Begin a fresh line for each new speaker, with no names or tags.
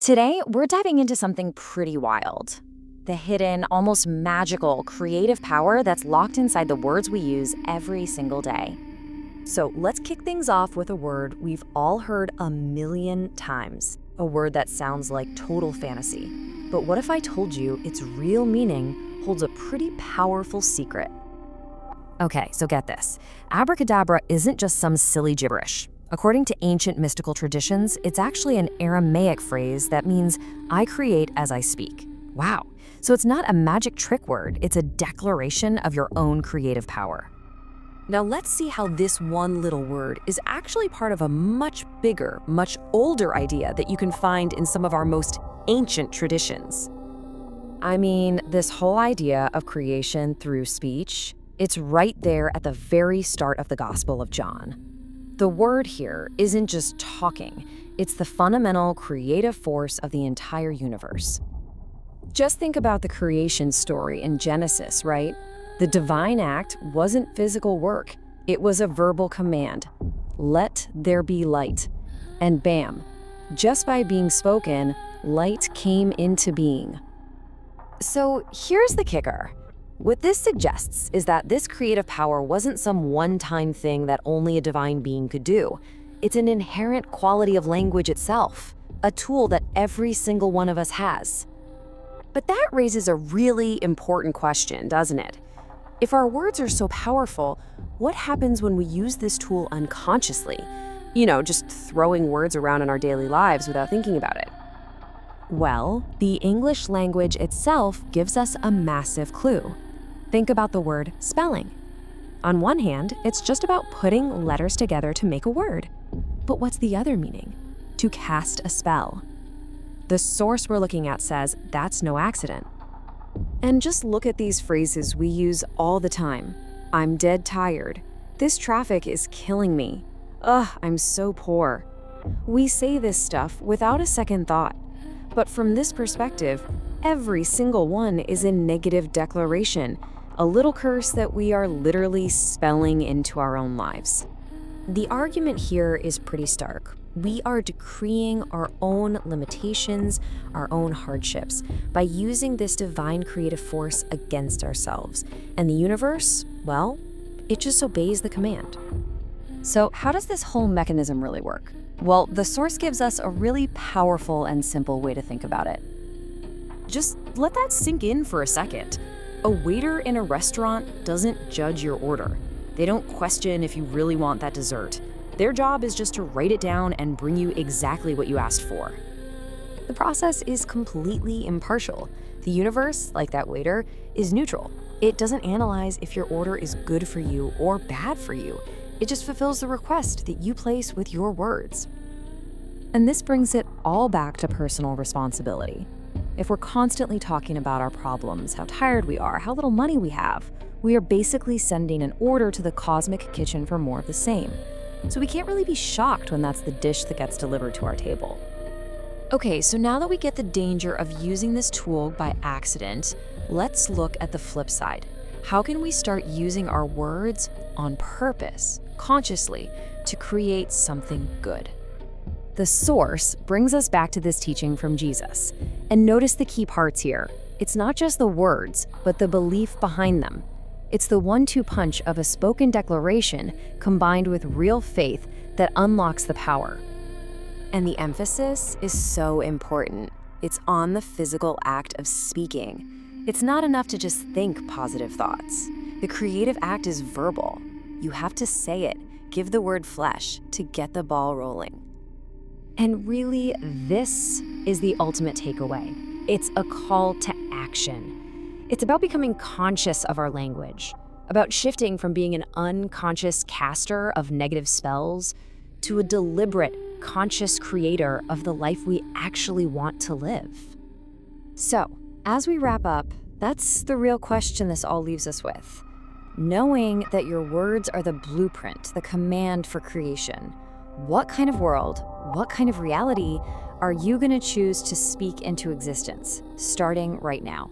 Today, we're diving into something pretty wild. The hidden, almost magical, creative power that's locked inside the words we use every single day. So let's kick things off with a word we've all heard a million times. A word that sounds like total fantasy. But what if I told you its real meaning holds a pretty powerful secret? Okay, so get this. Abracadabra isn't just some silly gibberish. According to ancient mystical traditions, it's actually an Aramaic phrase that means, I create as I speak. Wow. So it's not a magic trick word, it's a declaration of your own creative power. Now let's see how this one little word is actually part of a much bigger, much older idea that you can find in some of our most ancient traditions. I mean, this whole idea of creation through speech, it's right there at the very start of the Gospel of John. The word here isn't just talking, it's the fundamental creative force of the entire universe. Just think about the creation story in Genesis, right? The divine act wasn't physical work, it was a verbal command. Let there be light. And bam, just by being spoken, light came into being. So here's the kicker. What this suggests is that this creative power wasn't some one-time thing that only a divine being could do. It's an inherent quality of language itself, a tool that every single one of us has. But that raises a really important question, doesn't it? If our words are so powerful, what happens when we use this tool unconsciously? Just throwing words around in our daily lives without thinking about it. Well, the English language itself gives us a massive clue. Think about the word spelling. On one hand, it's just about putting letters together to make a word. But what's the other meaning? To cast a spell. The source we're looking at says that's no accident. And just look at these phrases we use all the time. I'm dead tired. This traffic is killing me. Ugh, I'm so poor. We say this stuff without a second thought. But from this perspective, every single one is a negative declaration, a little curse that we are literally spelling into our own lives. The argument here is pretty stark. We are decreeing our own limitations, our own hardships, by using this divine creative force against ourselves. And the universe, well, it just obeys the command. So how does this whole mechanism really work? Well, the source gives us a really powerful and simple way to think about it. Just let that sink in for a second. A waiter in a restaurant doesn't judge your order. They don't question if you really want that dessert. Their job is just to write it down and bring you exactly what you asked for. The process is completely impartial. The universe, like that waiter, is neutral. It doesn't analyze if your order is good for you or bad for you. It just fulfills the request that you place with your words. And this brings it all back to personal responsibility. If we're constantly talking about our problems, how tired we are, how little money we have, we are basically sending an order to the cosmic kitchen for more of the same. So we can't really be shocked when that's the dish that gets delivered to our table. Okay, so now that we get the danger of using this tool by accident, let's look at the flip side. How can we start using our words on purpose, consciously, to create something good? The source brings us back to this teaching from Jesus. And notice the key parts here. It's not just the words, but the belief behind them. It's the one-two punch of a spoken declaration combined with real faith that unlocks the power. And the emphasis is so important. It's on the physical act of speaking. It's not enough to just think positive thoughts. The creative act is verbal. You have to say it, give the word flesh to get the ball rolling. And really, this is the ultimate takeaway. It's a call to action. It's about becoming conscious of our language, about shifting from being an unconscious caster of negative spells to a deliberate, conscious creator of the life we actually want to live. So, as we wrap up, that's the real question this all leaves us with. Knowing that your words are the blueprint, the command for creation, what kind of world, what kind of reality are you going to choose to speak into existence, starting right now?